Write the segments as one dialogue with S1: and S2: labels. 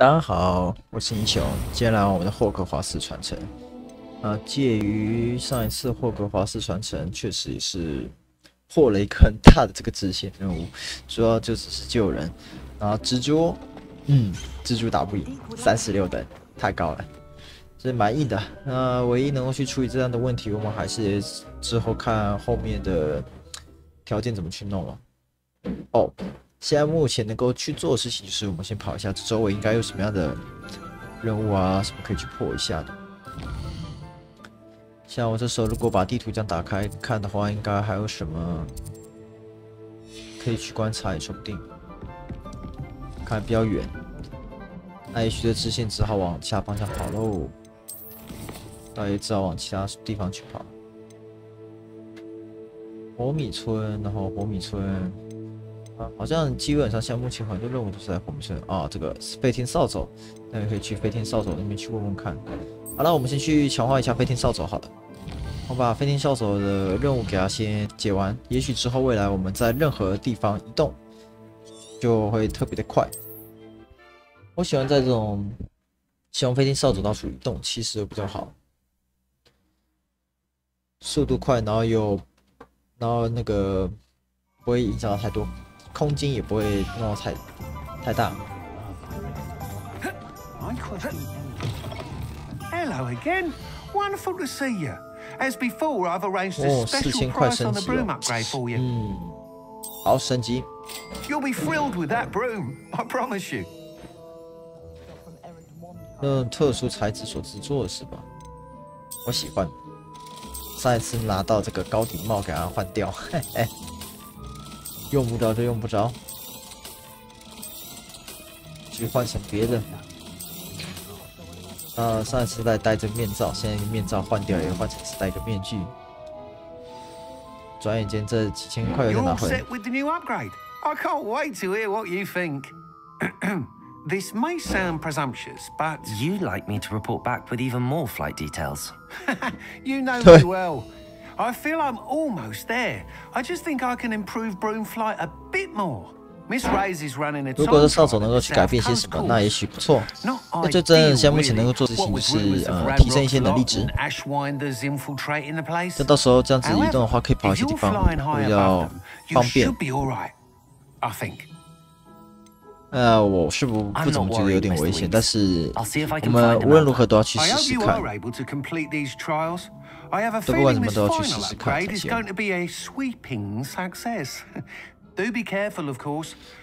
S1: 大家好，我是英雄。今天来玩我们的霍格华兹传承。介于上一次霍格华兹传承，确实也是获了一个很大的这个支线任务，主要就只是救人。然后蜘蛛，蜘蛛打不赢，36等，太高了，这蛮硬的。那唯一能够去处理这样的问题，我们还是之后看后面的条件怎么去弄了。哦。 现在目前能够去做的事情，就是我们先跑一下，这周围应该有什么样的任务啊，什么可以去破一下的。像我这时候如果把地图这样打开看的话，应该还有什么可以去观察，也说不定。看比较远，那也许这支线只好往其他方向跑喽。那也只好往其他地方去跑。火米村，然后火米村。 好像基本上像目前很多任务都是在火米村啊。这个飞天扫帚，那也可以去飞天扫帚那边去问问看。好了，我们先去强化一下飞天扫帚好了。我把飞天扫帚的任务给它先解完，也许之后未来我们在任何地方移动就会特别的快。我喜欢在这种使用飞天扫帚到处移动，其实比较好，速度快，然后那个不会影响到太多。 空间也不会弄到太大。
S2: Hello again. Wonderful to see you. As before, I've arranged a special price on the broom upgrade for you.
S1: 好，升级。
S2: You'll be thrilled with that broom, I promise you.
S1: 用特殊材质所制作的是吧？我喜欢。上一次拿到这个高顶帽给它换掉，嘿嘿。 用不着就用不着，去换成别的。上一次戴着面罩，现在面罩换掉，也换成是戴个面具。转眼间这几千块又拿回来。
S2: I can't wait to hear what you think. This may sound presumptuous, but
S3: you'd like me to report back with even more flight details.
S2: You know me well. I feel I'm almost there. I just think I can improve broom flight a bit more. Miss Ray's is running a
S1: 如果这扫帚能够去改变些什么，那也许不错。那最真的，现在目前能够做的事情就是提升一些能力值。那到时候这样子移动的话，可以跑一些地方，会比较方便。我是不怎么觉得有点危险，但是我们无论如何都要去试试看。 都不管怎么都要去试试看才行。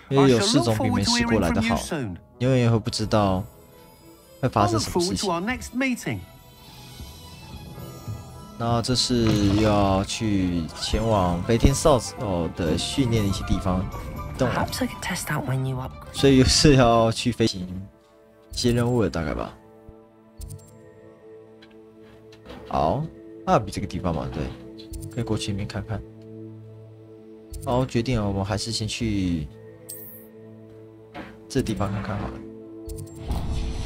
S1: 因为有事总比没试过来的好，永远会不知道会发生什么事情。那这是要去前往飞天扫帚的训练的一些地方动了，所以又是要去飞行一些任务的大概吧。好。 比这个地方嘛，对，可以过去里面看看。好，决定了，我们还是先去这地方看看好了。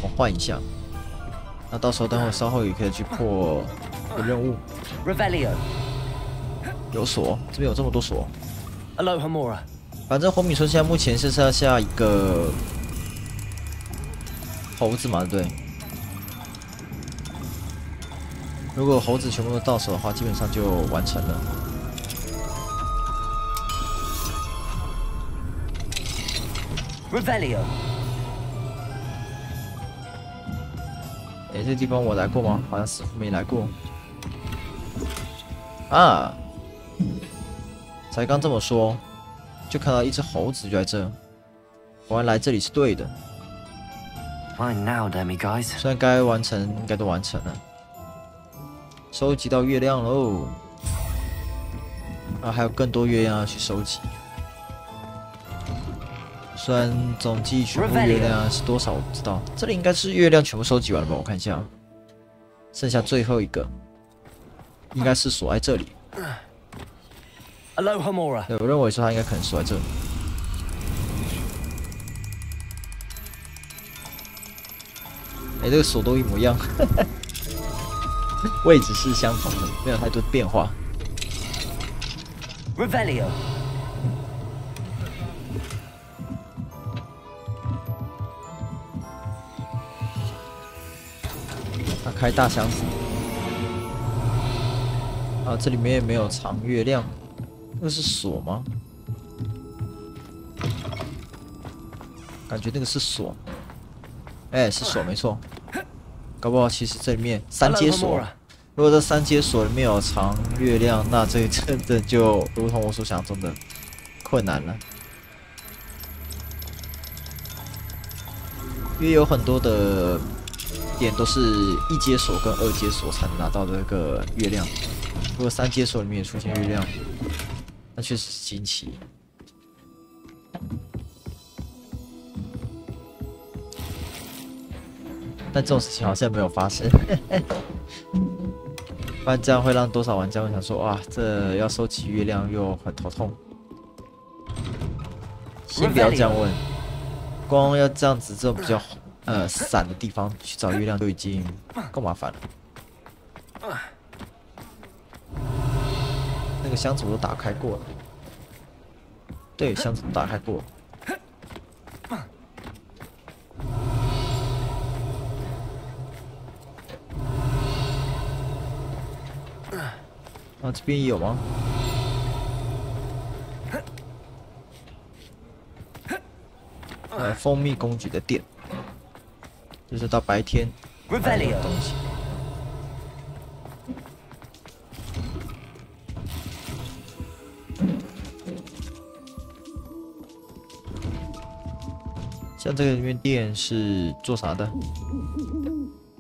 S1: 我换一下，那到时候等会稍后也可以去破任务。有锁，这边有这么多锁。反正红米村现在目前是要下一个猴子嘛，对。 如果猴子全部都到手的话，基本上就完成了。这地方我来过吗？好像似乎没来过。啊！才刚这么说，就看到一只猴子就在这。果然来这里是对的。虽然该完成应该都完成了。 收集到月亮喽！还有更多月亮要去收集。虽然总计全部月亮是多少我不知道，这里应该是月亮全部收集完了吧？我看一下，剩下最后一个，应该是锁在这里。对，我认为说它应该可能锁在这里。这个锁都一模一样。位置是相同的，没有太多变化。
S3: Revelio。
S1: 开大箱子。啊，这里面也没有藏月亮，那是锁吗？感觉那个是锁。哎，是锁没错。搞不好其实这里面3阶锁。如果这3阶锁里面有藏月亮，那这真的就如同我所想中的困难了。因为有很多的点都是1阶锁跟2阶锁才能拿到这个月亮。如果3阶锁里面也出现月亮，那确实是惊奇。但这种事情好像没有发生，不然这样会让多少玩家会想说：哇，这要收集月亮又很头痛。先不要这样问，光要这样子这种比较散的地方去找月亮就已经够麻烦了。那个箱子我都打开过了，对，箱子都打开过了。啊，这边也有吗？蜂蜜公爵的店，就是到白天买的东西。像这个里面店是做啥的？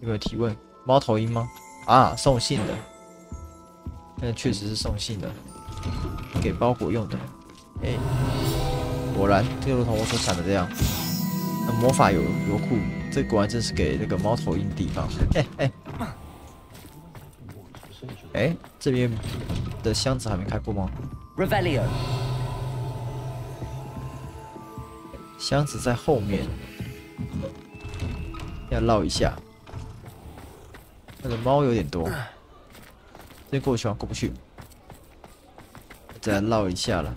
S1: 有没有提问？猫头鹰吗？啊，送信的。那确实是送信的，给包裹用的。哎，果然就如同我所想的这样。魔法油库，这果然真是给那个猫头鹰的地方。嘿嘿。哎，这边的箱子还没开过吗？
S3: Revelio。
S1: 箱子在后面，要绕一下。那个猫有点多。这过去吗？过不去，再绕一下了。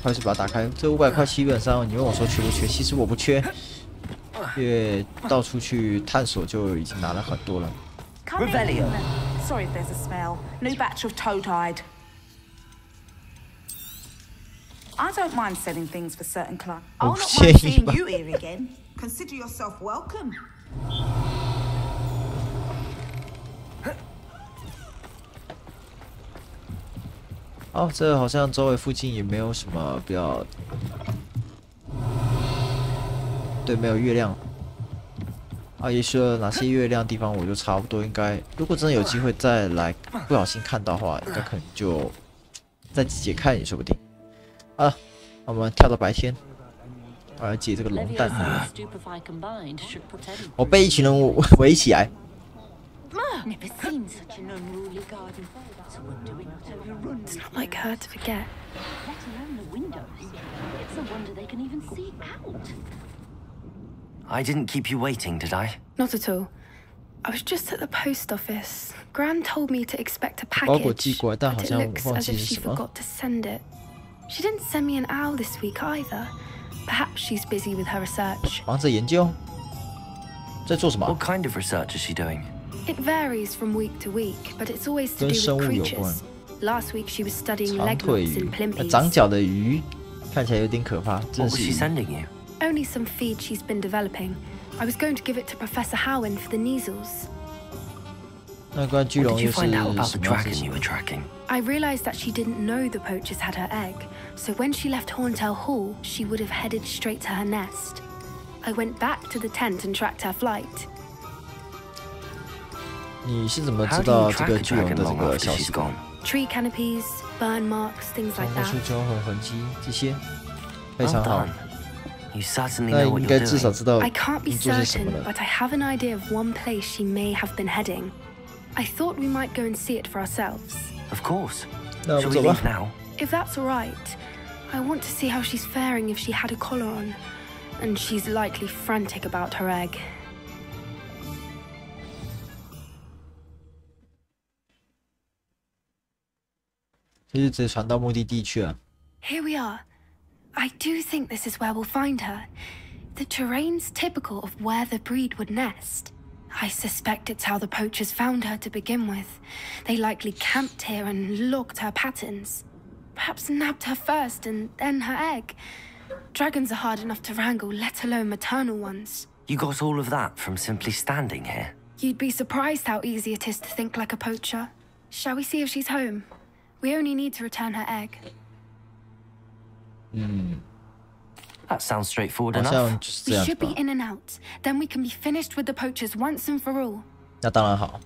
S1: 快速把它打开。这500块基本上，你问我说缺不缺？其实我不缺，因为到处去探索就已经拿了很多了。
S4: Revelio. Sorry if there's a smell. New batch of toe-tied. I don't mind selling things for certain clients. I'll not mind seeing you here again. Consider yourself welcome.
S1: 哦，这好像周围附近也没有什么比较，对，没有月亮。啊，也许哪些月亮地方我就差不多应该，如果真的有机会再来不小心看到的话，应该可能就再解开也说不定。啊，我们跳到白天，我来解这个龙蛋。我被一群人围起来。
S5: Never seen such an unruly garden. It's a wonder we're not overrun.
S6: It's not like her to forget.
S5: Let alone the windows. It's a wonder they can even see out.
S3: I didn't keep you waiting, did I?
S6: Not at all. I was just at the post office. Gran told me to expect a package, but it looks as if she forgot to send it. She didn't send me an owl this week either. Perhaps she's busy with her research.
S1: 忙着研究，在做什么？
S3: What kind of research is she doing?
S6: It varies from week to week, but it's always to do with creatures. Last week she was studying leglops in Plimpies.
S1: 长脚的鱼，看起来有点可怕。
S3: What was she sending you?
S6: Only some feed she's been developing. I was going to give it to Professor Howen for the measles.
S1: 那关巨
S3: What
S1: 龙
S3: did
S1: 又
S3: you
S1: 是
S3: find out about
S1: 什
S3: the
S1: 么事
S3: dragon
S1: 情
S3: you were tracking?
S6: I realized that she didn't know the poachers had her egg, so when she left Horntail Hall, she would have headed straight to her nest. I went back to the tent and tracked her flight.
S1: 你是怎么知道这个巨龙的这个消息的？
S6: Tree canopies, burn marks, things like
S1: 触
S6: that.
S1: 礁和痕迹这些，非
S3: Well
S1: 常好。
S3: done. You certainly
S1: 那
S3: know what
S1: 应
S3: you're
S1: 该至少
S3: doing.
S1: 知道
S6: I can't be
S1: 你做些什
S6: certain,
S1: 么了。
S6: but I have an idea of one place she may have been heading. I thought we might go and see it for ourselves.
S3: Of course.
S1: 那我
S3: Shall
S1: 们
S3: we
S1: 走吧
S3: leave。now?
S6: If that's all right, I want to see how she's faring if she had a collar on. And she's likely frantic about her egg.
S1: 这就直接传到目的地去了。
S6: Here we are. I do think this is where we'll find her. The terrain's typical of where the breed would nest. I suspect it's how the poachers found her to begin with. They likely camped here and logged her patterns. Perhaps nabbed her first and then her egg. Dragons are hard enough to wrangle, let alone maternal ones.
S3: You got all of that from simply standing here?
S6: You'd be surprised how easy it is to think like a poacher. Shall we see if she's home? We only need to return her egg.
S3: That sounds straightforward enough.
S6: We should be in and out. Then we can be finished with the poachers once and for all.
S1: 那当然好。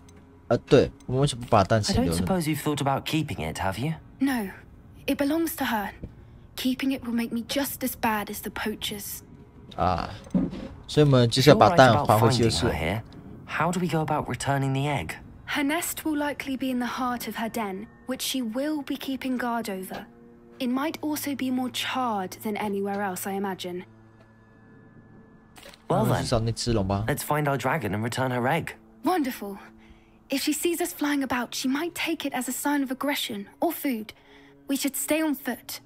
S1: 对，我们为什么不把蛋
S3: I
S1: 先
S3: don't
S1: 留着？
S3: suppose you've thought about keeping it, have you?
S6: No, it belongs to her. Keeping it will make me just as bad as the poachers.
S1: 啊，所以我们就是要把
S3: You're right
S1: 蛋
S3: about
S1: 还回去就
S3: finding
S1: 是
S3: her。here. How do we go about returning the egg?
S6: Her nest will likely be in the heart of her den, which she will be keeping guard over. It might also be more charred than anywhere else, I imagine.
S3: Well
S1: 我们
S3: then,
S1: 去找那只龙吧。
S3: let's find our dragon and return her egg.
S6: Wonderful. If she sees us flying about, she might take it as a sign of aggression or food. We should stay on foot.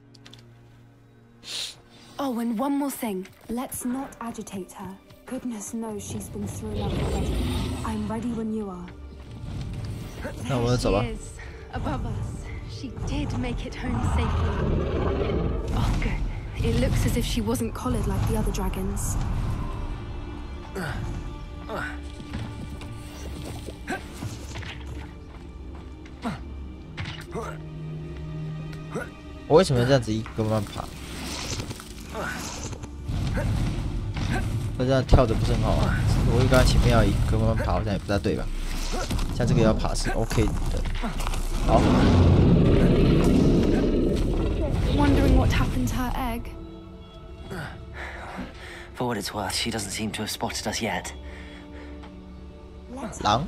S6: Oh, and one more thing. Let's not agitate her. Goodness knows she's been through enough already. I'm ready when you are.
S1: 那我们走吧。
S6: There she is, above us. She did make it home safely. Oh, good. It looks as if she wasn't collared like the other dragons. 我为什么要这样子一个慢慢爬？那这样跳着不是很好啊？我刚刚前面要一个慢慢爬，好像也不太对吧？像这个要爬是 OK 的。好。Wondering what happened to her egg.
S3: For what it's worth, she doesn't seem to have spotted us yet.
S1: 狼。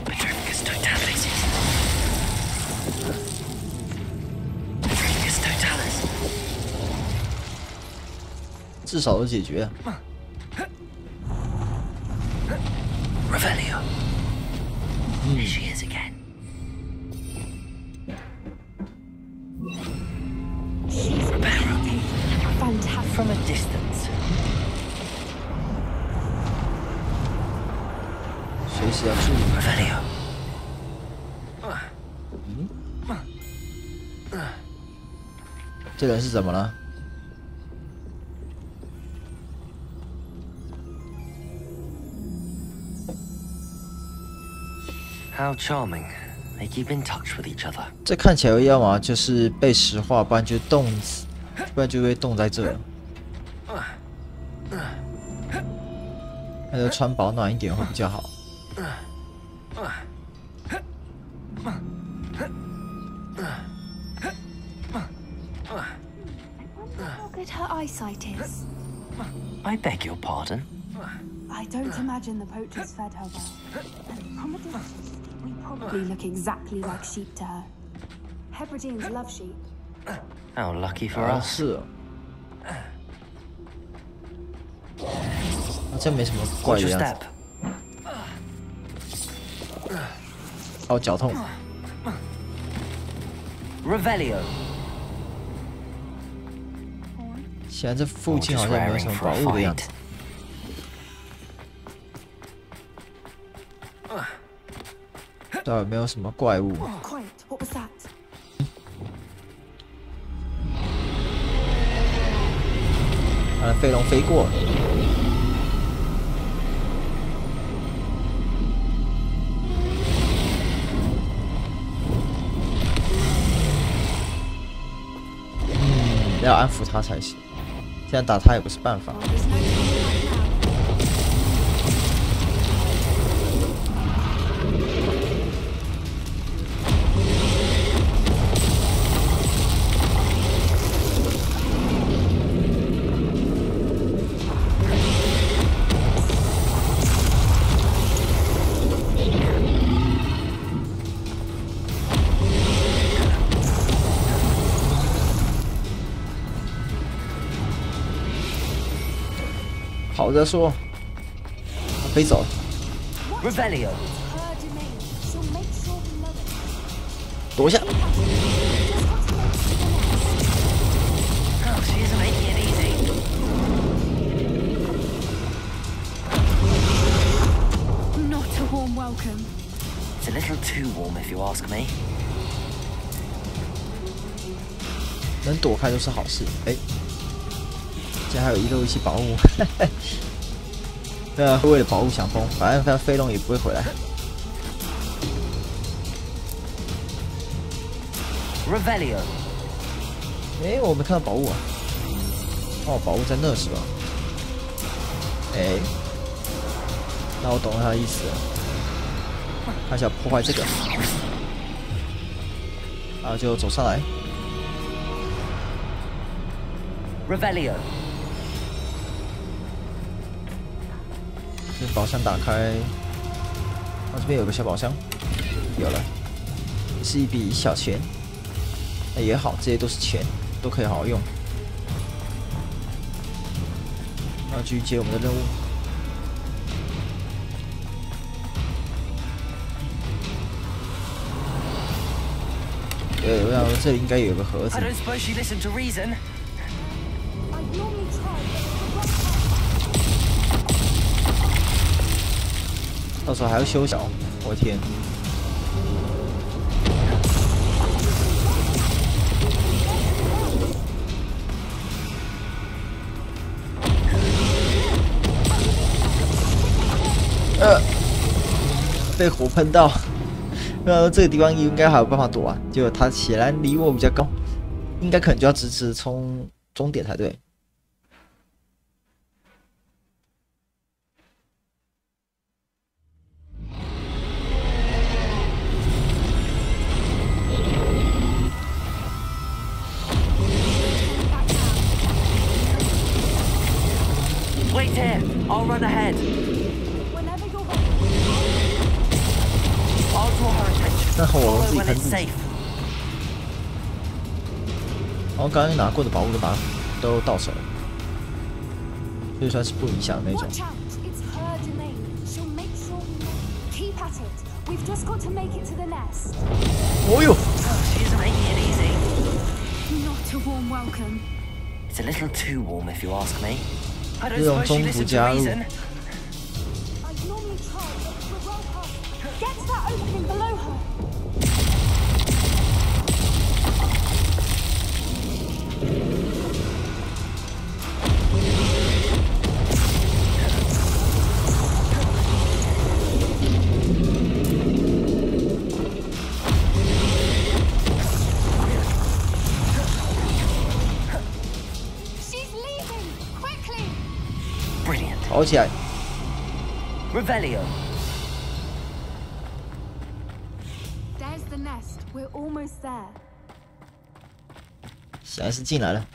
S3: Petrificus totalis. Petrificus totalis.
S1: 至少都解决了。
S3: Revelio. There she is again.
S6: Fantastic.
S3: From a distance.
S1: 随时要注意。
S3: Revelio.
S1: 这人是怎么了？
S3: How charming. They keep in touch with each other.
S1: 这看起来要么就是被石化，不然就冻死，不然就会冻在这。那就穿保暖一点会比较好。
S6: How good her eyesight is.
S3: I beg your pardon?
S6: I don't imagine the poachers fed her well. And from a distance, we probably look exactly like sheep to her. Hebrideans love sheep.
S3: How lucky for
S1: 啊，
S3: us.
S1: 是哦。好像没什么怪
S3: Watch
S1: 的
S3: your
S1: 样
S3: step.
S1: 子。哦，脚痛。
S3: Revelio.
S1: 显然这附近好像没有什么宝物的样子。到底没有什么怪物？
S6: Quiet, what was that?
S1: 看来飞龙飞过了。要安抚他才行。这样打他也不是办法。
S6: There's no time like now.
S1: 好再说，飞走了。
S3: Revelio.
S6: Her domain. She'll make sure we
S1: 躲一下。
S3: It's a little too warm, if you ask me.
S1: 能躲开都是好事。哎，竟然还有一路一起保护。对啊，会为了保护翔风，反正飞龙也不会回来。
S3: Revelio。
S1: 哎，我没看到宝物啊。哦，宝物在那是吧？哎，那我懂了他的意思了。他想破坏这个，然后就走上来。
S3: Revelio。
S1: 这宝箱打开，这边有个小宝箱，有了，是一笔小钱，那也好，这些都是钱，都可以好好用。然后继续接我们的任务。对，我想这里应该有个盒子。到时候还要修小，我天！被火喷到，那这个地方应该还有办法躲啊。结果他显然离我比较高，应该可能就要直直冲终点才对。
S3: Wait here. I'll run ahead. I'll draw her attention.
S1: 那火龙自己
S3: When
S1: 喷
S3: it's
S1: 自己。
S3: safe.
S1: 然后刚刚拿过的宝物都到手了，所以算是不影响那种。哦呦！
S3: She isn't making it easy.
S6: Not a warm welcome.
S3: It's a little too warm, if you ask me. I don't
S1: 这种
S3: suppose
S1: 中
S3: she
S1: 途
S3: listened to
S1: 加入。
S3: reason.
S6: Get to that opening below her.
S5: She's leaving! Quickly!
S3: Brilliant.
S1: 跑起来！
S3: Revelio.
S6: There's the nest. We're almost there.
S1: 显然是进来了。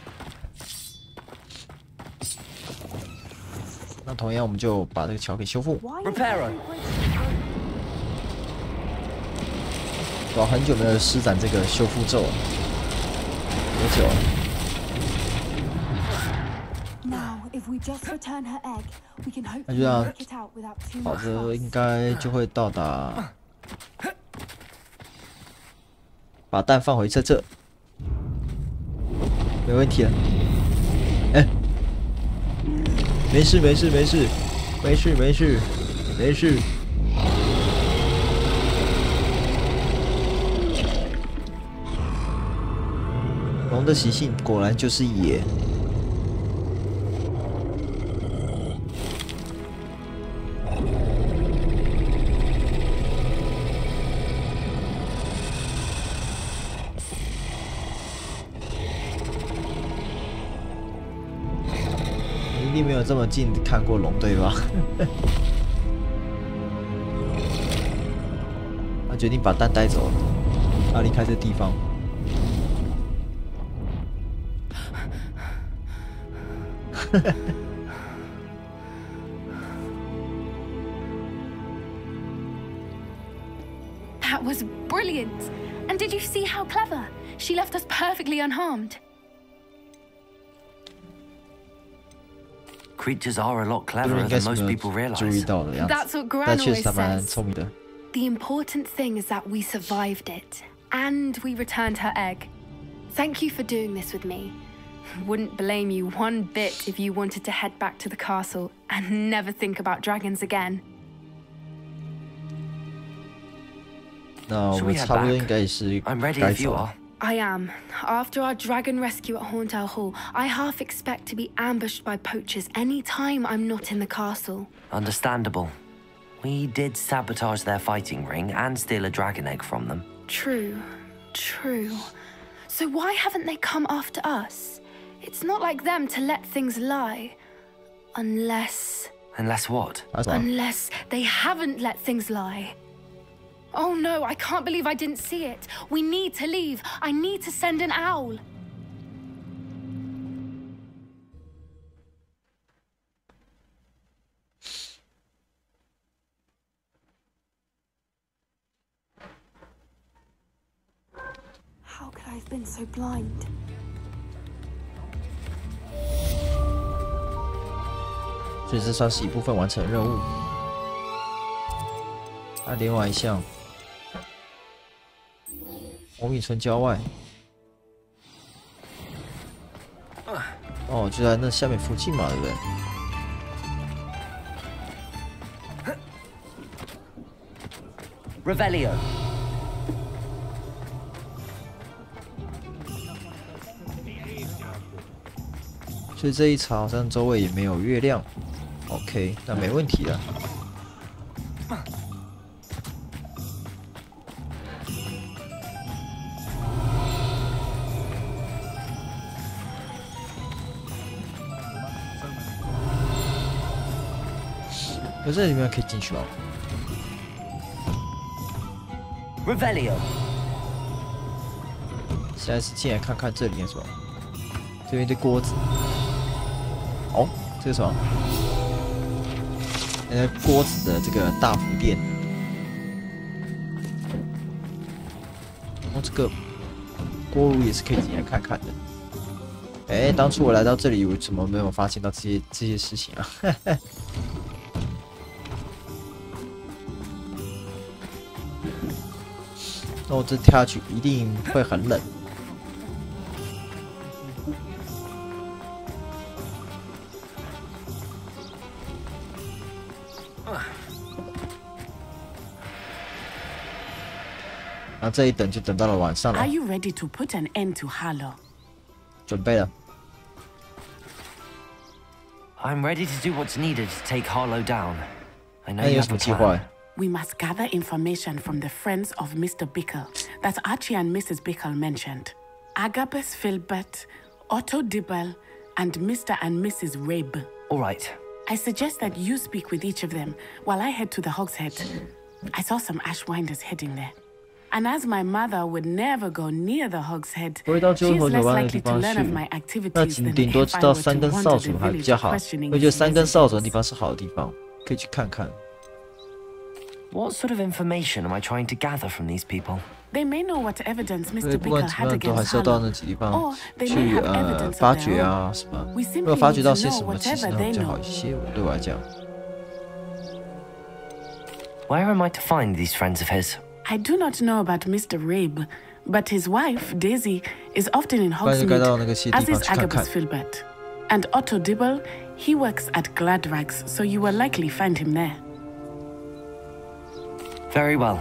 S1: 那同样，我们就把这个桥给修复。
S3: Reparo.
S1: 我很久没有施展这个修复咒了，多久了？
S6: Now, if we just return her egg, we can
S1: 那就
S6: hopefully
S1: 这样
S6: work it out without too
S1: 跑
S6: much
S1: 着
S6: fuss.
S1: 应该就会到达，把蛋放回这，没问题了。哎，没事没事没事没事没事没事。龙的习性果然就是野。 一定没有这么近看过龙，对吧？他决定把蛋带走了，他离开这地方。
S6: That was brilliant. And did you see how clever? She left us perfectly unharmed.
S3: Creatures are a lot
S1: 这个
S3: cleverer
S1: 应该
S3: than
S1: 是
S3: most
S1: 没
S3: people
S1: 有注意
S3: realize.
S1: 到的样子，
S6: That's what
S1: 但
S6: Gran
S1: 确实
S6: always
S1: 还蛮
S6: says.
S1: 聪明的。
S6: The important thing is that we survived it. And we returned her egg. Thank you for doing this with me. Wouldn't blame you one bit if you wanted to head back to the castle and never think about dragons again.
S1: 那我们差不多应该也是该走了。
S6: I am. After our dragon rescue at Horntail Hall, I half expect to be ambushed by poachers any time I'm not in the castle.
S3: Understandable. We did sabotage their fighting ring and steal a dragon egg from them.
S6: True. So why haven't they come after us? It's not like them to let things lie. Unless...
S3: Unless what?
S6: Unless they haven't let things lie. Oh no, I can't believe I didn't see it. We need to leave. I need to send an owl. How could I have been so blind?
S1: 所以这算是一部分完成任务。那另外一项，红米村郊外。哦，就在那下面附近嘛，对不对？
S3: Revelio.
S1: 所以这一场好像周围也没有月亮 ，OK， 那没问题了。可这里面可以进去吗
S3: Revelio.
S1: 现在是进来看看这里面是吧？这边一堆锅子。哦，这是什么？锅子的这个大福店。哦，这个锅炉也是可以进来看看的。哎，当初我来到这里，我怎么没有发现到这些事情啊？那我这跳下去一定会很冷。然后这一等就等到了晚上了。
S7: Are you ready to put an end to Harlow?
S1: 准备了。
S3: I'm ready to do what's needed to take Harlow down. I know
S1: 那
S3: you
S1: 有
S3: have
S1: 什么
S3: a
S1: 计划
S3: plan.？
S7: We must gather information from the friends of Mr. Bickle that Archie and Mrs. Bickle mentioned. Agabus Filbert, Otto Dibble, and Mr. and Mrs. Rabe.
S3: All right.
S7: I suggest that you speak with each of them while I head to the Hogshead. I saw some Ashwinders heading there. And as my mother would never go near the Hogshead, she is less likely to learn of my
S1: 那
S7: activities than
S1: 顶多
S7: if
S1: 知
S7: I
S1: 道
S7: were
S1: 三
S7: to
S1: 根
S7: wander
S1: 扫
S7: the
S1: 帚还比
S7: village
S1: 较好，
S7: questioning
S1: 我觉得
S7: Mrs.
S1: 三根扫帚的
S7: Bickle.
S1: 地方是好的地方，可以去看看。
S3: What sort of information am I trying to gather from these people?
S7: They may know what evidence
S1: 对，
S7: Mr.
S1: 不管
S7: Bickle
S1: 怎么
S7: had
S1: 样，都还
S7: against
S1: 是要到
S7: Harlow.
S1: 那几地方
S7: Or they may
S1: 去
S7: have evidence of
S1: 发
S7: their
S1: 掘
S7: own.
S1: 啊什么。
S7: We
S1: 如
S7: simply
S1: 果发掘
S7: need
S1: 到
S7: to
S1: 些
S7: know
S1: 什么，其实
S7: whatever
S1: 呢比
S7: they
S1: 较好
S7: know.
S1: 一些，对我来讲。
S3: Where am I to find these friends of his?
S7: I do not know about Mr. Rabe, but his wife, Daisy, is often in
S1: 不然就该到那
S7: Hogsmeade,
S1: 个些地
S7: as
S1: 方
S7: is
S1: 去看看
S7: Agabus。Filbert. And Otto Dibble, he works at Gladrags, so you will likely find him there.
S3: Very well.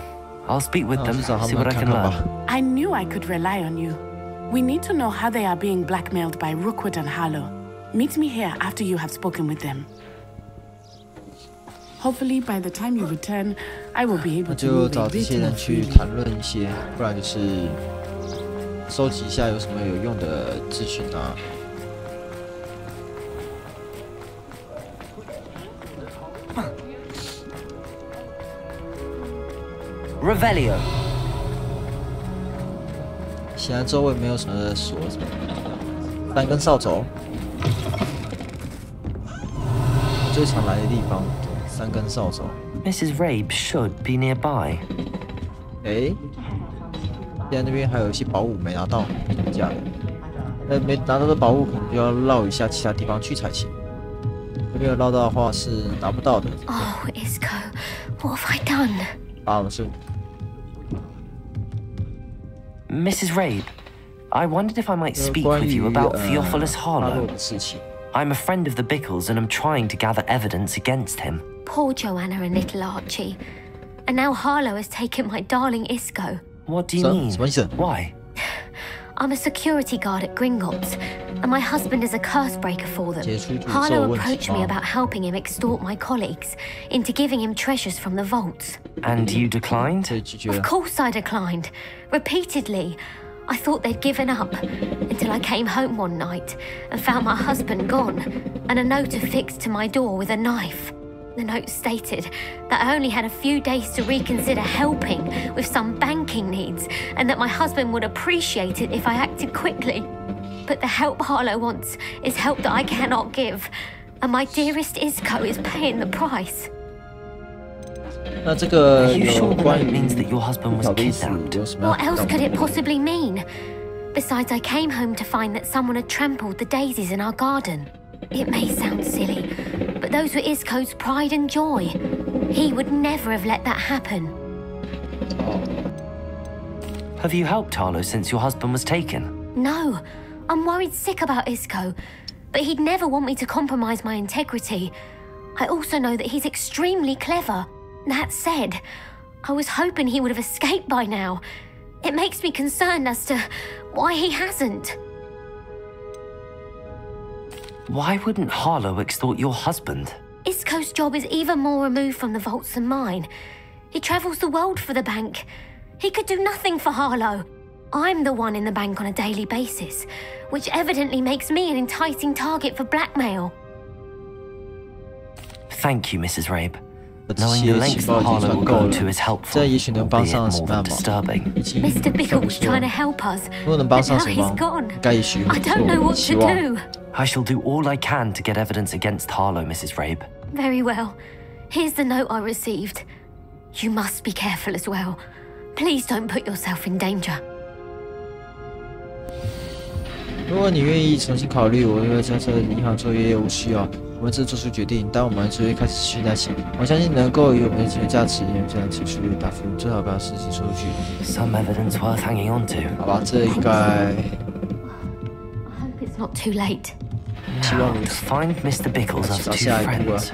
S3: I'll speak with
S1: 那我
S3: them,
S1: 去找他
S3: see
S1: 们
S3: what I
S1: 看
S3: can
S1: 看
S3: learn.
S1: 吧。
S7: I knew I could rely on you. We need to know how they are being blackmailed by Rookwood and Harlow. Meet me here after you have spoken with them. Hopefully, by the time you return, I will be
S1: 那
S7: able to
S1: 就
S7: move
S1: 找
S7: a
S1: 这些
S7: bit
S1: 人
S7: more
S1: 去
S7: freely.
S1: 谈论一些，不然就是收集一下有什么有用的资讯啊。
S3: Revelio.
S1: 显然周围没有什么锁，什么三根扫帚，我最常来的地方，三根扫帚。
S3: Mrs. Rabe should be nearby.
S1: 哎，现在那边还有一些宝物没拿到，怎么讲？那没拿到的宝物可能就要绕一下其他地方去才行。没有绕到的话是拿不到的。
S8: Oh, Isco, what have I done?
S1: 啊，是。
S3: Mrs. Rabe, I wondered if I might speak with you about Theophilus Harlow. I'm a friend of the Bickles and I'm trying to gather evidence against him.
S8: Poor Joanna and little Archie. And now Harlow has taken my darling Isco.
S3: What do you mean? Why?
S8: I'm a security guard at Gringotts, and my husband is a curse breaker for them. Harlow approached me about helping him extort my colleagues into giving him treasures from the vaults.
S3: And you declined?
S8: Of course I declined. Repeatedly. I thought they'd given up, until I came home one night and found my husband gone, and a note affixed to my door with a knife. The note stated that I only had a few days to reconsider helping with some banking needs, and that my husband would appreciate it if I acted quickly. But the help Harlow wants is help that I cannot give, and my dearest Isco is paying the price.
S1: 那这个
S3: means that your husband was kidnapped.
S8: What else could it possibly mean? Besides, I came home to find that someone had trampled the daisies in our garden. It may sound silly, but those were Isco's pride and joy. He would never have let that happen.
S3: Have you helped Harlow since your husband was taken?
S8: No, I'm worried sick about Isco, but he'd never want me to compromise my integrity. I also know that he's extremely clever. That said, I was hoping he would have escaped by now. It makes me concerned as to why he hasn't.
S3: Why wouldn't Harlow extort your husband?
S8: Isco's job is even more removed from the vaults than mine. He travels the world for the bank. He could do nothing for Harlow. I'm the one in the bank on a daily basis, which evidently makes me an enticing target for blackmail.
S3: Thank you, Mrs. Rabe. Knowing the lengths that Harlow will go to is helpful, albeit more than disturbing.
S8: Mr. Bickle was trying to help us, but now he's gone. I don't know what to do.
S3: I shall do all I can to get evidence against Harlow, Mrs. Rabe.
S8: Very well. Here's the note I received. You must be careful as well. Please don't put yourself in danger.
S1: 如果你愿意重新考虑，我会在这银行做业务需要，我们这做出决定，但我们就会开始训练起。我相信能够以我们的经验价值，因为这样情绪答复，最好不要实际收据。
S3: Some evidence worth hanging on to.
S1: 好吧，这应该。
S8: I hope it's not too late.
S3: Now, to find Mr. Bickles of two friends.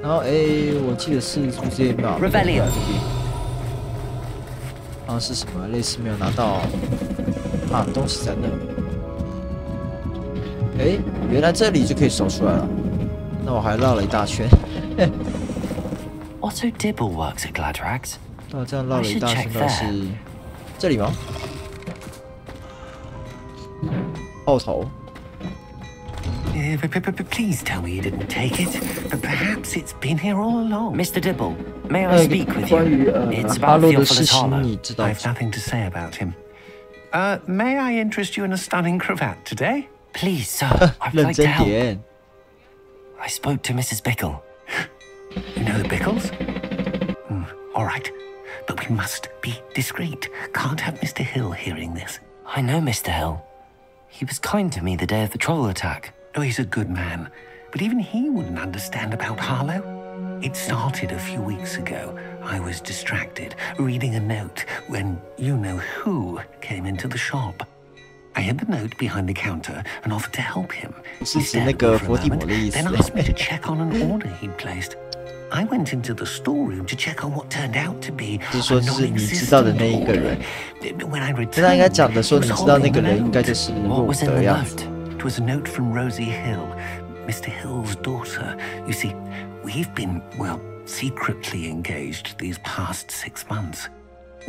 S1: 然后我记得是不是这一秒
S3: Rebellion
S1: 好像是什么类似没有拿到东西在那里。原来这里就可以走出来了。那我还绕了一大圈。
S3: Otto Dibble works at Gladrags.
S1: 那这样绕了一大圈倒是这里吗？后头。
S2: Please tell me you didn't take it. But perhaps it's been here all along.
S3: Mr. Dibble, may I speak with you? It's about Theophilus Harlow.
S2: I've nothing to say about him. May I interest you in a stunning cravat today?
S3: Please, sir. I'd like to help. I spoke to Mrs. Bickle.
S2: You know the Bickles? All right. But we must be discreet. Can't have Mr. Hill hearing this.
S3: I know Mr. Hill. He was kind to me the day of the troll attack.
S2: Oh, he's a good man. But even he wouldn't understand about Harlow. It started a few weeks ago. I was distracted, reading a note, when you-know-who came into the shop. I hid the note behind the counter and offered to help him. He stared for a moment, then asked me to check on an order he'd placed. I went into the storeroom to check on what turned out to be a non-existent order. When I returned, it was holding a note.
S3: What was in the note?
S2: It was a note from Rosie Hill, Mr. Hill's daughter. You see, we've been, well, secretly engaged these past 6 months.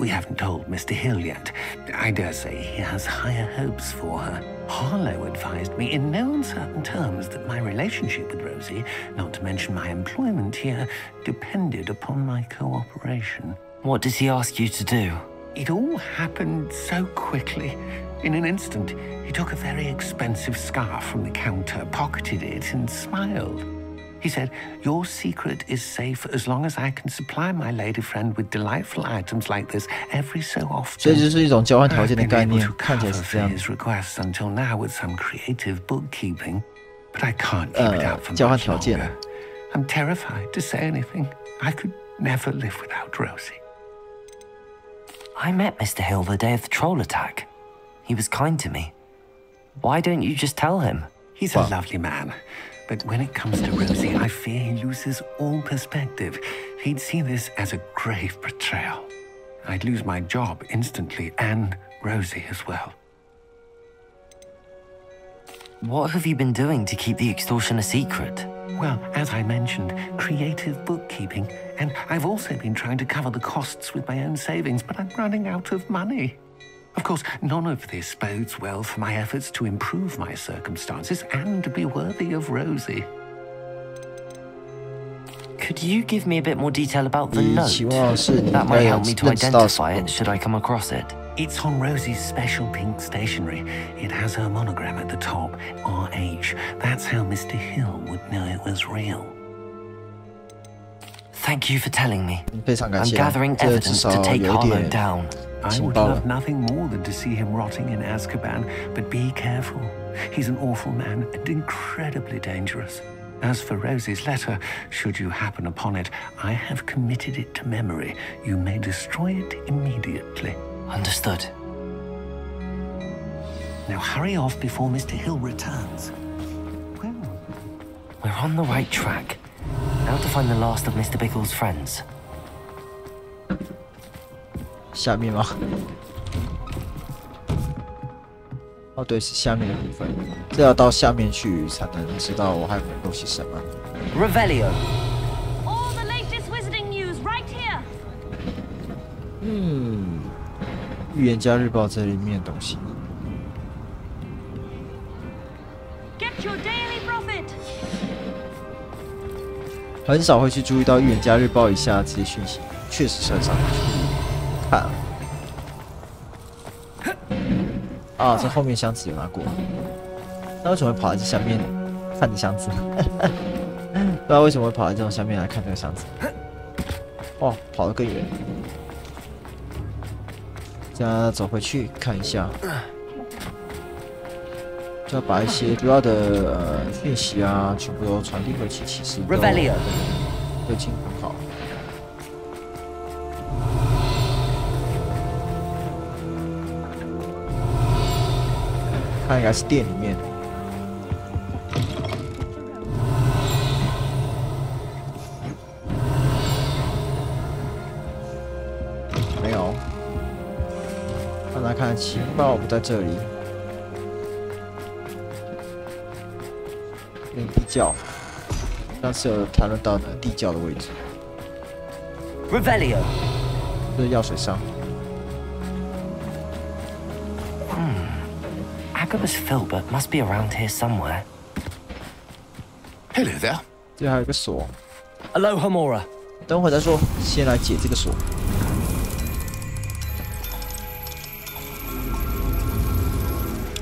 S2: We haven't told Mr. Hill yet. I dare say he has higher hopes for her. Harlow advised me in no uncertain terms that my relationship with Rosie, not to mention my employment here, depended upon my cooperation.
S3: What does he ask you to do?
S2: It all happened so quickly. In an instant, he took a very expensive scarf from the counter, pocketed it, and smiled. He said, your secret is safe as long as I can supply my lady friend with delightful items like this every so often.
S1: 所以就是一种交换条件的概念，看起来是这样。
S2: His requests until now with some creative bookkeeping, but I can't keep it up for much longer. I'm terrified to say anything. I could never live without Rosie.
S3: I met Mr. Hill the day of the troll attack. He was kind to me. Why don't you just tell him?
S2: He's a lovely man. But when it comes to Rosie, I fear he loses all perspective. He'd see this as a grave betrayal. I'd lose my job instantly, and Rosie as well.
S3: What have you been doing to keep the extortion a secret?
S2: Well, as I mentioned, creative bookkeeping. And I've also been trying to cover the costs with my own savings, but I'm running out of money. Of course, none of this bodes well for my efforts to improve my circumstances and to be worthy of Rosie.
S3: Could you give me a bit more detail about the note? That might help me to identify it should I come across it.
S2: It's on Rosie's special pink stationery. It has her monogram at the top, RH. That's how Mr. Hill would know it was real.
S3: Thank you for telling me. I'm gathering evidence to take Harlow down.
S2: I would love nothing more than to see him rotting in Azkaban, but be careful. He's an awful man and incredibly dangerous. As for Rosie's letter, should you happen upon it, I have committed it to memory. You may destroy it immediately.
S3: Understood.
S2: Now hurry off before Mr. Hill returns. Well,
S3: we're on the right track. Now to find the last of Mr. Bickle's friends.
S1: 下面吗？哦，对，是下面的部分。这要到下面去才能知道我还有东西什么。
S3: Revelio.
S8: All the latest wizarding news right here.
S1: 预言家日报这里面的东西。
S8: Get your daily profit.
S1: 很少会去注意到预言家日报以下这些讯息，确实是很少去看。啊，这后面箱子有拿过，那为什么会跑在这下面看着箱子？不知道为什么会跑在这种下面来看这个箱子。哦，跑得更远。这样走回去看一下，就要把一些主要的讯息啊，全部都传递回去，其实都已经很好。看应该是店里面。没有。来看情报不在这里。地窖，上次有谈论到的地窖的位置。
S3: Revelio。
S1: 这是药水商。
S3: Agabus Filbert must be around here somewhere.
S9: Hello there.
S1: 这还有一个锁。
S3: Aloha Mora.
S1: 等会再说，先来解这个锁。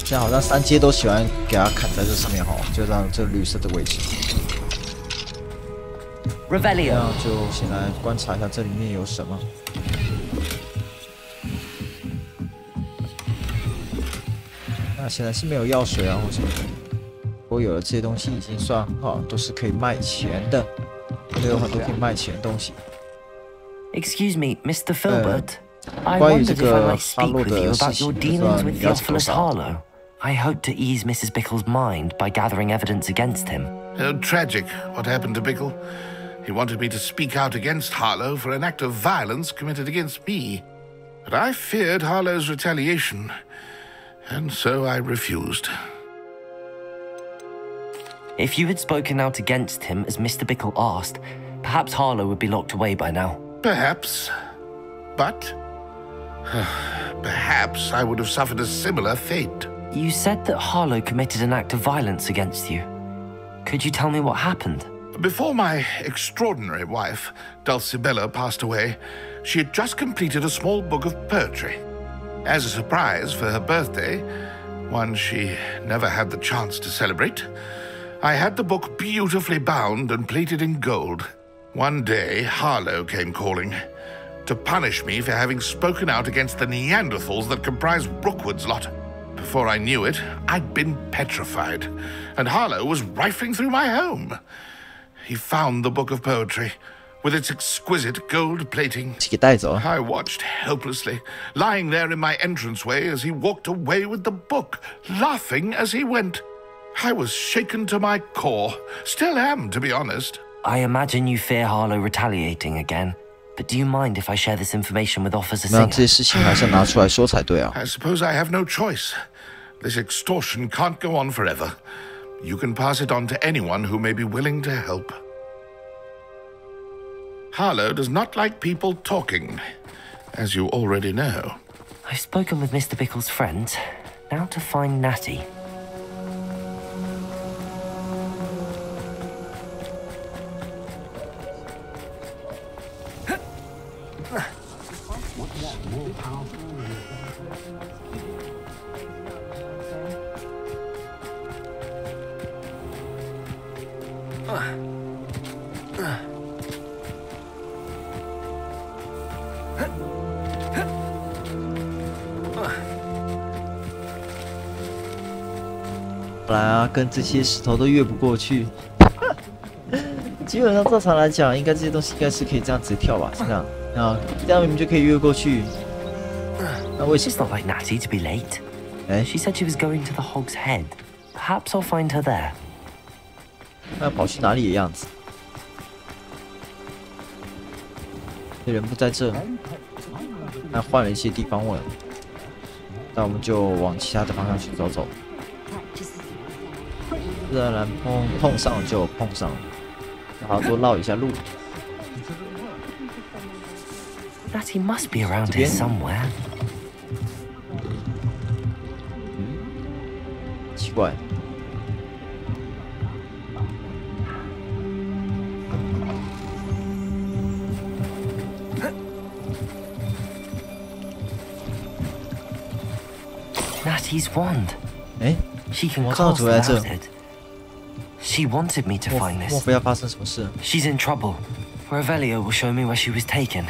S1: 现在好像三阶都喜欢给它砍在这上面哈，就让这绿色的位置。
S3: Revelio。
S1: 那就先来观察一下这里面有什么。那现在是没有药水啊，或什么的。不过有了这些东西已经算很好，都是可以卖钱的，都有很多可以卖钱的东西。
S3: Excuse me, Mr. Filbert. I wondered if I might speak with you about your dealings with Theophilus Harlow. I hope to ease Mrs. Bickle's mind by gathering evidence against him.
S9: Oh, tragic what happened to Bickle. He wanted me to speak out against Harlow for an act of violence committed against me. But I feared Harlow's retaliation, and so I refused.
S3: If you had spoken out against him as Mr. Bickle asked, perhaps Harlow would be locked away by now.
S9: Perhaps. But perhaps I would have suffered a similar fate.
S3: You said that Harlow committed an act of violence against you. Could you tell me what happened?
S9: Before my extraordinary wife, Dulcibella, passed away, she had just completed a small book of poetry. As a surprise for her birthday, one she never had the chance to celebrate, I had the book beautifully bound and plated in gold. One day, Harlow came calling to punish me for having spoken out against the Neanderthals that comprise Rookwood's lot. Before I knew it, I'd been petrified, and Harlow was rifling through my home. he found the book of poetry with its exquisite gold plating. I watched helplessly, lying there in my entranceway as he walked away with the book, laughing as he went. I was shaken to my core. Still am, to be honest.
S3: I imagine you fear Harlow retaliating again. But do you mind if I share this information with Officer Singer?
S1: 这些事情还是要拿出来说才对啊。
S9: I suppose I have no choice. This extortion can't go on forever. You can pass it on to anyone who may be willing to help. Harlow does not like people talking, as you already know.
S3: I've spoken with Mr. Bickle's friends. Now to find Natty.
S1: 来啊，跟这些石头都越不过去。基本上正常来讲，应该这些东西应该是可以这样直接跳吧？是这样啊，这样明明就可以越过去。那为什么
S3: It's not like Natty to be late. She said she was going to the Hog's Head. Perhaps I'll find her there.
S1: 那跑去哪里的样子？这人不在这，那换了一些地方问，那我们就往其他的方向去走走。自然而然碰上了就碰上了，然后多绕一下路。
S3: Natty must be around here somewhere.
S1: 奇怪。
S3: Natty's wand.
S1: 哎，
S3: She can
S1: 我上
S3: cast
S1: 图在这。
S3: without it. She wanted me to find
S1: 莫
S3: this.
S1: 非要发生什么事？
S3: She's in trouble. Revelio will show me where she was taken.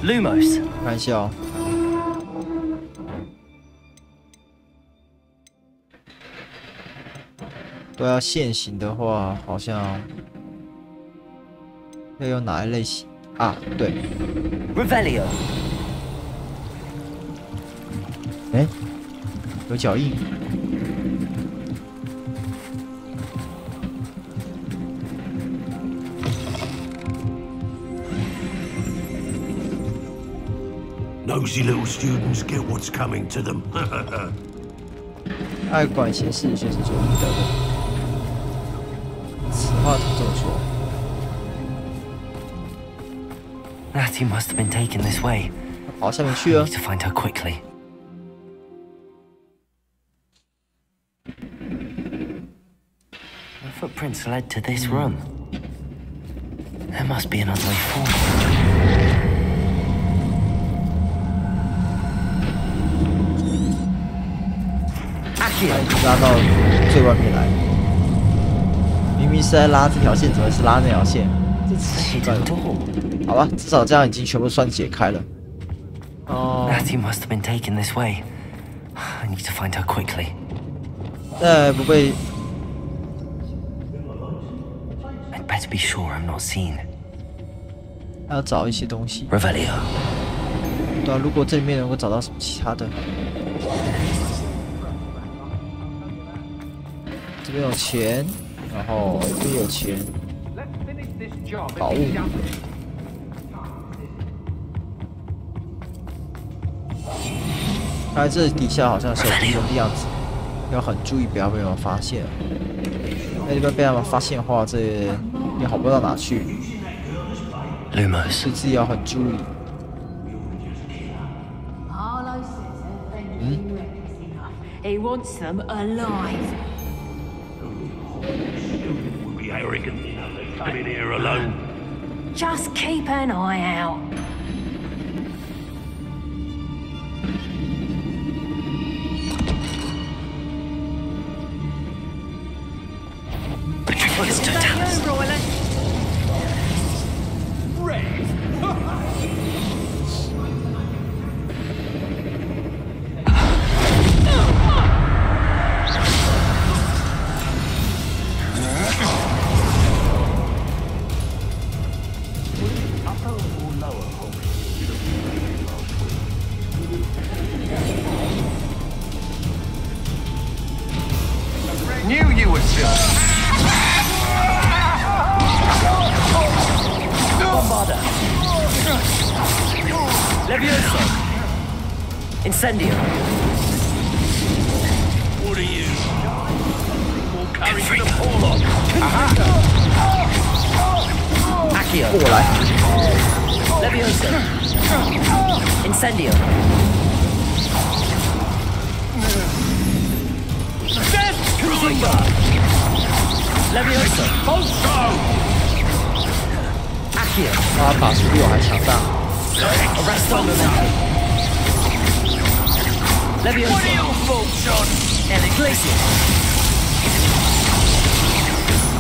S3: Lumos.
S1: 看一下哦。都要现行的话，好像要用哪一类型啊？对。
S3: Revelio.
S1: 哎，有脚印。
S10: Nosy little students get what's coming to them.
S1: 爱管闲事，学生所应得的。此话怎么这么说？
S3: Natty must have been taken this way.
S1: 跑下面去了。
S3: I need to find her quickly. The footprints led to this room. There must be another way forward.
S1: 拉到最外面来，明明是在拉这条线，怎么是拉那条线？这奇怪了。好吧，至少这样已经全部算解开了。哦。
S3: Natty must have been taken this way. I need to find her quickly.
S1: 不被。
S3: I'd better be sure I'm not seen.
S1: 还要找一些东西。
S3: Revelio.
S1: 对啊，如果这里面能够找到什么其他的。 这边有钱，然后这边有钱，宝物。看来这底下好像是有敌人的样子，要很注意，不要被他们发现。那这边被他们发现的话，这也好不到哪去。
S3: Lumos，
S1: 所以自己要很注意。
S5: He wants them alive.
S10: We'll be arrogant. Come in here alone.
S5: Just keep an eye out.
S3: It's Totalis. Levioso. Incendio.
S10: What are you? More carry for the Porlock.
S3: Accio.
S1: 过来。
S3: Levioso. Incendio. Confringo. Levioso. Accio.
S1: 他法术比我还强大。
S3: Arresto momentum. Levioso.
S10: What are your faults, John?
S3: Glacius.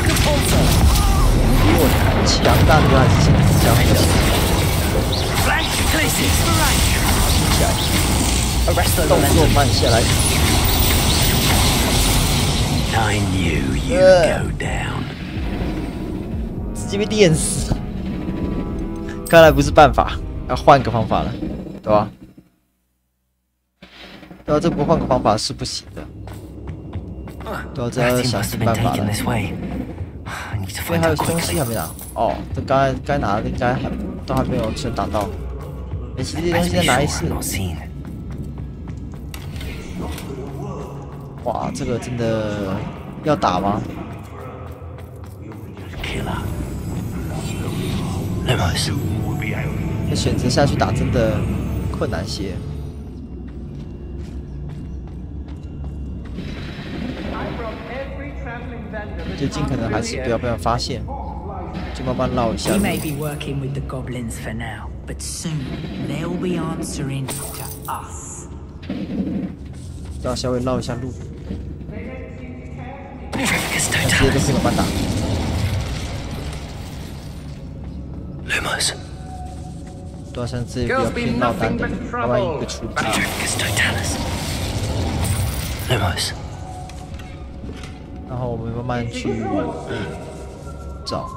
S3: Capulso.
S1: 比我强大的还是强的。
S3: Flash. Glacius. Arresto
S1: 动作
S3: momentum.
S1: 慢下来。
S10: I knew you'd go down.
S1: 直接被电死。看来不是办法，要换个方法了，对吧？对啊，这不换个方法是不行的。对啊，这要想尽办法了。因为还有东西还没拿。哦，这刚才该拿的应该还都还没有全打到。其实这些东西再拿一次。哇，这个真的要打吗？
S3: Lumos.
S1: 那选择下去打真的困难些。就尽可能还是不要被人发现，就慢慢绕一下。
S11: We may be working with the goblins for now, but soon they'll be answering to us.
S1: 要稍微绕一下路。这些都可以慢慢打。
S3: Lumos.
S1: 对啊，像这比较偏闹单的，慢慢一个处理。
S3: Lumos.
S1: 然后我们慢慢去找。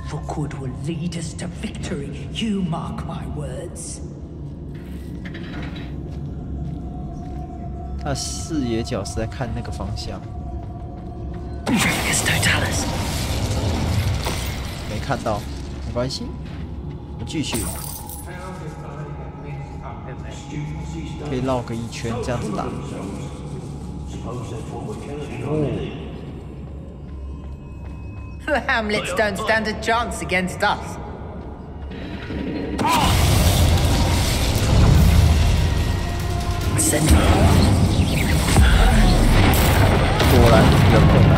S11: Rookwood will lead us to victory. You mark my words.
S1: 他视野角是在看那个方向。 没看到，没关系，我们继续。可以绕个一圈，这样子打。哦。
S11: The Hamlets don't stand a chance against us.
S1: 果然比较困难。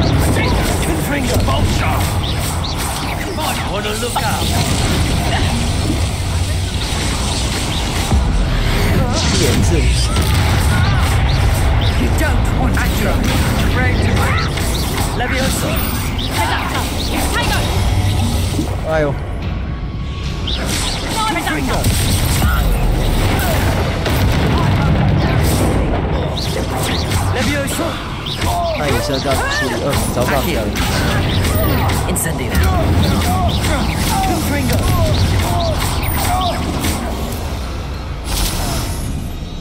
S10: Wanna look up?
S1: 连字。
S11: You don't want to
S3: Levioso.
S1: 哎呦！
S3: Levioso.
S1: 那也是要这样处理20招上去的。
S3: Incendio. Confringo.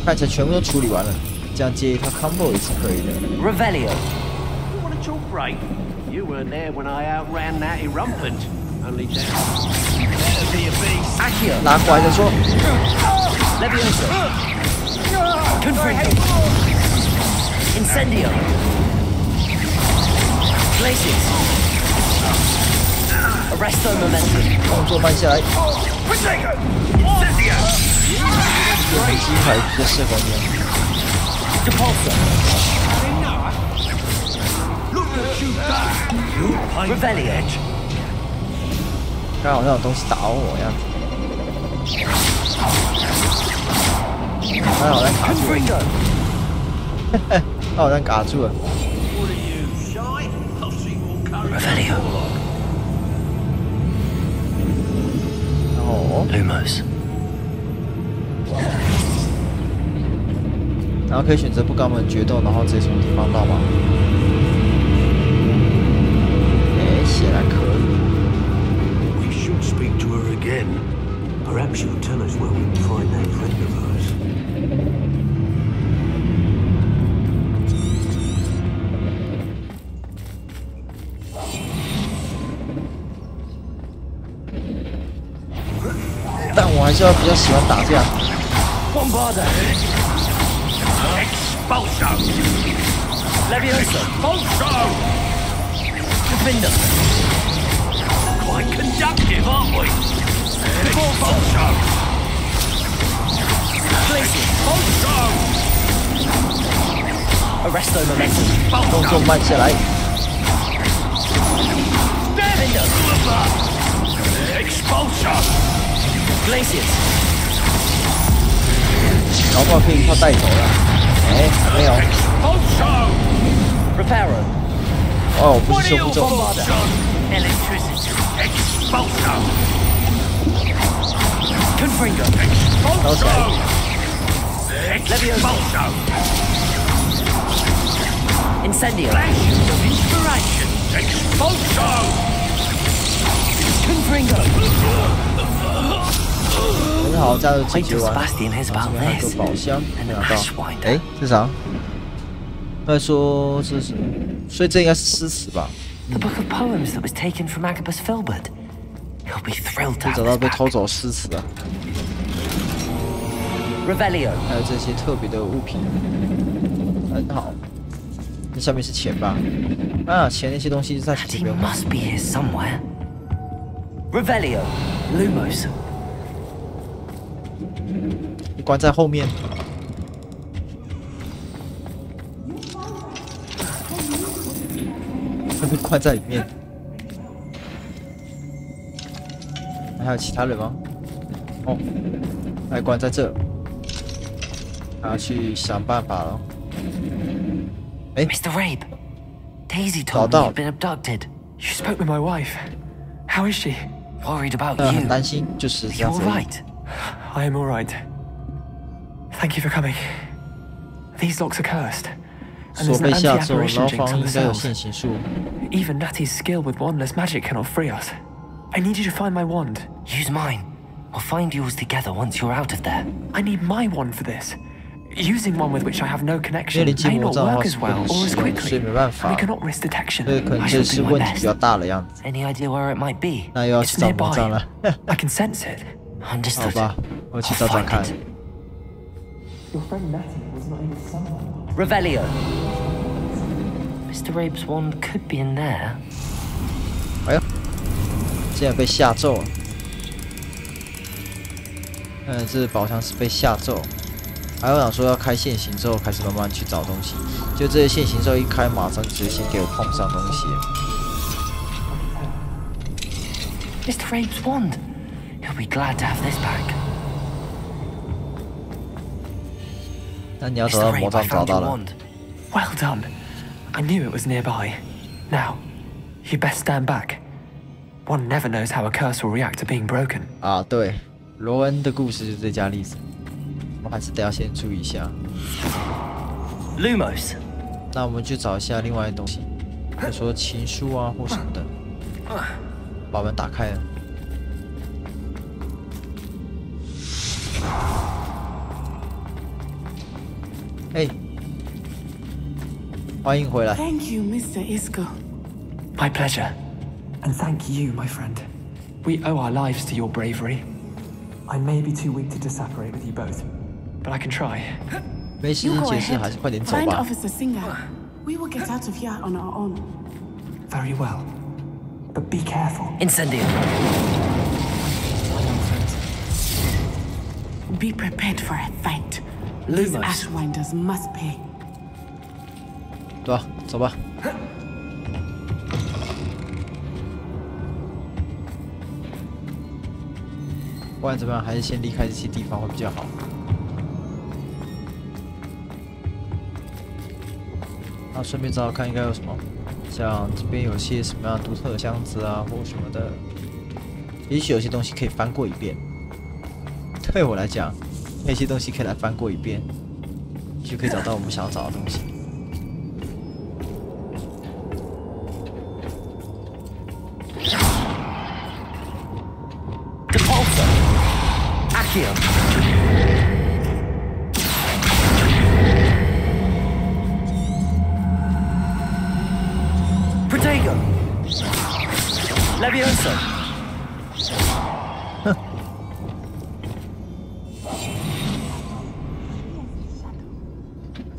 S1: 看起来全部都处理完了，这样接一套 combo 也是可以的。
S3: Revelio.
S10: You want a chalk break? You weren't there when I outran that irrumpant. Only down. Better be a beast.
S3: Accio.
S1: 拿过来再说。
S3: Levioso. Confringo. Incendio. Glacius. Arresto momentum.
S1: 动作慢下来。
S10: Incendio.
S1: 这个机还比较适合你。
S3: Depulso.
S10: Look what you've done. You paid
S3: Revelio.
S1: 刚好像有东西打我样子。他好像卡住了。他好像卡住了。
S10: What are you, shy? I'll see more courage.
S3: Revelio.
S1: 然后
S3: Lumos.
S1: 然后可以选择不跟他们决斗，然后直接从敌方绕吗？显然可以。
S10: We should speak to her again. Perhaps she'll tell us where we can find that friend of ours.
S1: 但我还是要比较喜欢打架。
S3: Bombarda.
S10: Expulso.
S3: Leviosa.
S10: Expulso.
S3: Defender.
S10: Quite conductive, aren't we? Expulso.
S3: Glacier.
S10: Expulso.
S3: Arresto momentum.
S1: 动作慢下来。
S3: Defender.
S10: Expulso.
S3: Glaciers.
S1: 搞不好可以靠带走了。哎，没有。
S10: Expulso.
S3: Reparo.
S1: 哦，不是修复咒。
S10: Electricity. Expulso.
S3: Confringo.
S1: 搞起来。
S10: Expulso.
S3: Incendio.
S10: Flash of inspiration. Expulso.
S3: Confringo.
S1: 很好，加入解决完。
S3: Sebastian hears
S1: 这
S3: about
S1: 边还有
S3: this.
S1: 个宝箱，没拿
S3: An
S1: 到。
S3: Ashwinder.
S1: 哎，这啥？他说这是，所以这应该是诗词吧？
S3: The book of poems that was taken from Agabus Filbert. He'll be thrilled to
S1: 就
S3: have
S1: 找到
S3: this
S1: 被
S3: back.
S1: 偷走诗词了，
S3: Revelio.
S1: 还有这些特别的物品，很好。那下面是钱吧？啊，钱那些东西在
S3: And
S1: 这
S3: he
S1: 边。
S3: must be here somewhere. Revelio. Lumos.
S1: 关在后面。会被关在里面。还有其他人吗？哦，还关在这，还要去想办法了。哎
S3: Mr. Rabe. Daisy
S1: 找
S3: told me
S1: 到
S3: you'd been abducted.
S12: You spoke with my wife. How is she?
S3: Worried about
S1: 很
S3: you.
S1: 担心，就是这
S3: Are
S1: 样
S3: you
S1: 子
S3: all
S1: 而已。
S3: right?
S12: I am all right. Thank you for coming. These locks are cursed. And
S1: 锁
S12: there's
S1: 被
S12: an
S1: 下咒，
S12: anti-apparition
S1: 牢
S12: jinx
S1: 房
S12: on
S1: 应
S12: the
S1: 该有
S12: cells.
S1: 现形术。
S12: Even Natty's skill with wandless magic cannot free us. I need you to find my wand.
S3: Use mine. We'll find yours together once you're out of there.
S12: I need my wand for this. Using one with which I have no
S1: 因为
S12: connection
S1: 连接
S12: may
S1: 魔
S12: not
S1: 杖的
S12: work
S1: 话
S12: as
S1: 是不
S12: well
S1: 能
S12: or
S1: 使
S12: as
S1: 用的，所以
S12: quickly.
S1: 没办
S12: And
S1: 法
S12: we。cannot risk detection.
S1: 所以可能
S12: I
S1: 这
S12: shall
S1: 是
S12: do
S1: 问
S12: my
S1: 题比较
S12: best.
S1: 大的样子。
S3: Any idea where it might be?
S1: 那又要
S12: It's
S1: 去找魔杖
S12: nearby.
S1: 了。
S12: I can sense it.
S1: 好
S3: Understood.
S1: 吧，我去
S3: I'll
S1: 找找
S3: find
S1: 看。
S3: it.
S12: Your friend Natty was not in the summer.
S3: Revelio. Mr. Rabe's wand could be in there.
S1: 哎呦，竟然被下咒了。这宝箱是被下咒。还有想说要开现行之后，开始慢慢去找东西。就这些现行之后一开，马上直接先给我碰上东西。
S3: Mr. Rabe's wand. He'll be glad to have this back.
S1: 那你要找到
S3: Mr.
S1: 魔
S3: Rabe,
S1: 杖
S3: I
S1: 找
S3: found
S1: 到
S3: your
S1: 了。
S3: wand.
S12: Well done. I knew it was nearby. Now, you best stand back. One never knows how a curse will react to being broken.
S1: 啊，对，罗恩的故事就是这家例子。我还是得要先注意一下。
S3: Lumos.
S1: 那我们去找一下另外的东西，比如说情书啊或什么的。把门打开了。哎，欢迎回来。
S7: Thank you, Mr. Isco.
S12: My pleasure. And thank you, my friend. We owe our lives to your bravery. I may be too weak to disapparate with you both, but I can try.
S1: 没时
S7: You
S1: 间
S7: go
S1: 解释，
S7: ahead.
S1: 还是快点走
S7: Find
S1: 吧。
S7: Officer Singer. We will get out of here on our own.
S12: Very well. But be careful.
S3: Incendio.
S7: Be prepared for a fight. These
S3: Lumos.
S7: Ashwinders must pay.
S1: 对吧？走吧。不管怎么样，还是先离开这些地方会比较好。那顺便找找看应该有什么，像这边有些什么样独特的箱子啊，或什么的，也许有些东西可以翻过一遍。对我来讲，那些东西可以来翻过一遍，就可以找到我们想要找的东西。
S3: Depulsor. Accio. Protego. Leviosa.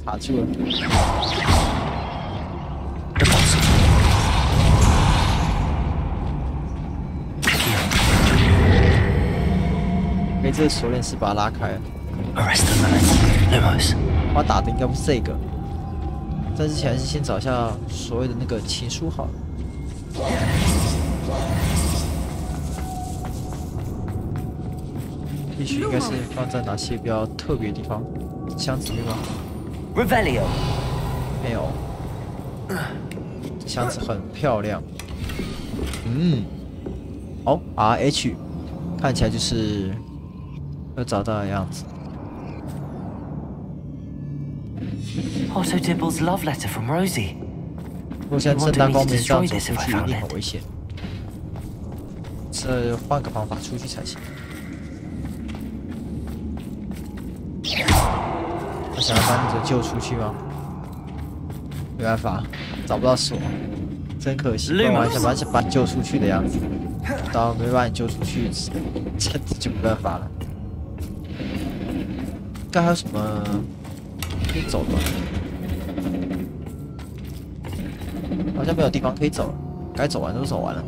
S1: 卡住了。OK， 这个锁链是把它拉开了。我打的应该不是这个，在之前还是先找一下所谓的那个情书好了。也许应该是放在哪些比较特别的地方？箱子里面吗
S3: ？Revelio
S1: 没有，箱子很漂亮。哦 ，RH 看起来就是有找到的样子。
S3: Otto Dibble's love letter from Rosie.
S1: 如果现在正大光明这样走出去，一定很危险。这换个方法出去才行。他想要把你救出去吗？没办法，找不到锁，真可惜。我还想把你救出去的样子，到没把你救出去，这就没办法了。该还有什么可以走的？好像没有地方可以走了，该走完都走完了。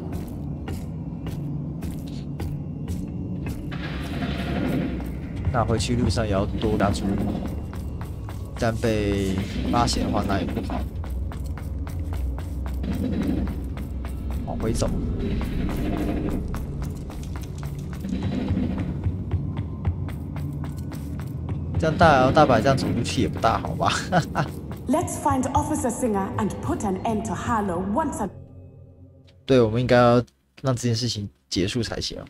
S1: 那回去路上也要多加注意，一旦被发现的话，那也不好。往回走。这样大摇大摆这样走出去也不大好吧
S7: ？Let's find Officer Singer and put an end to Harlow once and.
S1: 对，我们应该要让这件事情结束才行。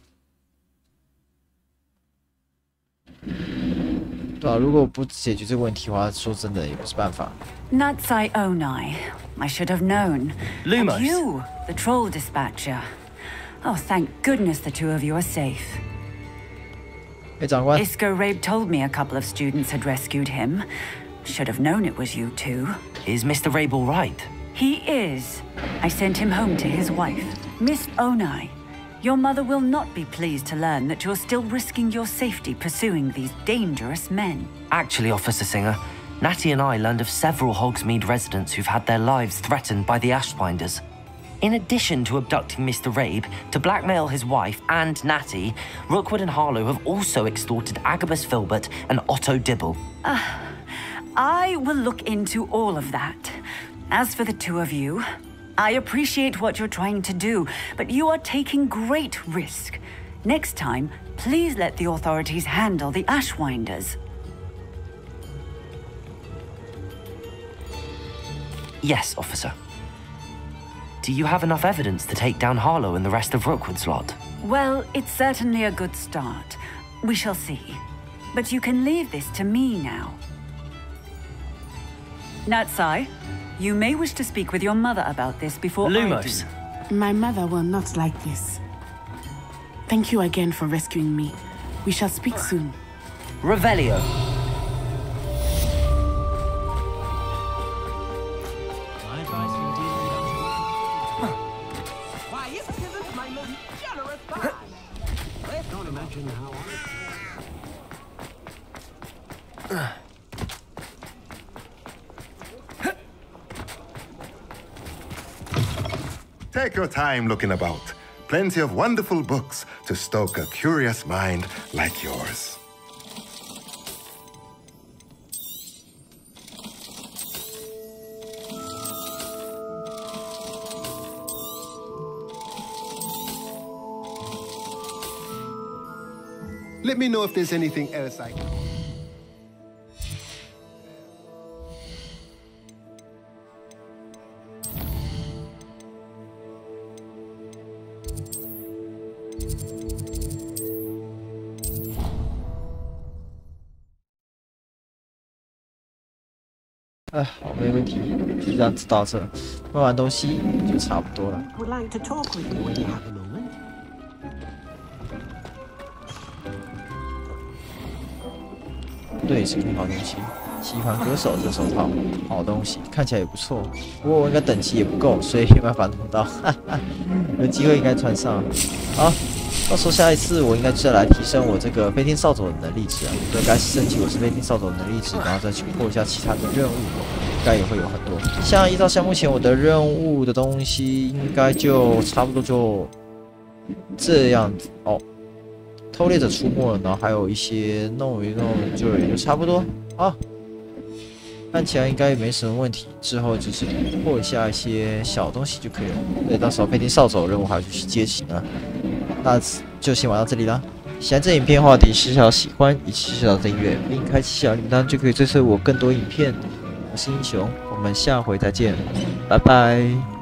S1: 对啊，如果不解决这个问题的话，说真的也不是办法。
S11: Natsai Onai, I should have known.
S3: Lumos.
S11: And you, the troll dispatcher. Oh, thank goodness the two of you are safe.
S1: 长官
S11: Isco Rabe told me a couple of students had rescued him. Should have known it was you two.
S3: Is Mr. Rabe all right?
S11: He is. I sent him home to his wife, Miss Onai. Your mother will not be pleased to learn that you're still risking your safety pursuing these dangerous men.
S3: Actually, Officer Singer, Natty and I learned of several Hogsmeade residents who've had their lives threatened by the Ashwinders. In addition to abducting Mr. Rabe to blackmail his wife and Natty, Rookwood and Harlow have also extorted Agabus Filbert and Otto Dibble.
S11: I will look into all of that. As for the two of you, I appreciate what you're trying to do, but you are taking great risk. Next time, please let the authorities handle the Ashwinders.
S3: Yes, officer. Do you have enough evidence to take down Harlow and the rest of Rookwood's lot?
S11: Well, it's certainly a good start. We shall see. But you can leave this to me now. Natsai, you may wish to speak with your mother about this before
S3: Lumos.
S11: I do.
S7: My mother will not like this. Thank you again for rescuing me. We shall speak soon.
S3: Revelio.
S10: Why, if it isn't my most generous guy. I don't imagine how
S13: Take your time looking about. Plenty of wonderful books to stoke a curious mind like yours. Let me know if there's anything else I can...
S1: 好，没问题，就这样子到这，卖完东西就差不多了。
S10: would like to talk with you when you have a moment.
S1: 对，是个好东西。喜欢歌手这手套，好东西，看起来也不错。不过我应该等级也不够，所以没办法弄到。有机会应该穿上。好，到时候下一次我应该再来提升我这个飞天扫帚的能力值啊，应该升级我是飞天扫帚的能力值，然后再去破一下其他的任务，应该也会有很多。依照目前我的任务的东西，应该就差不多就这样子哦。偷猎者出没了，然后还有一些弄一弄就也就差不多啊。看起来应该也没什么问题，之后就是破一下一些小东西就可以了。对，到时候飞天扫帚任务还要去接起呢。那就先玩到这里啦。喜欢这影片的话，点小小喜欢以及小小订阅，并开启小铃铛，就可以追随我更多影片。我是英雄，我们下回再见，拜拜。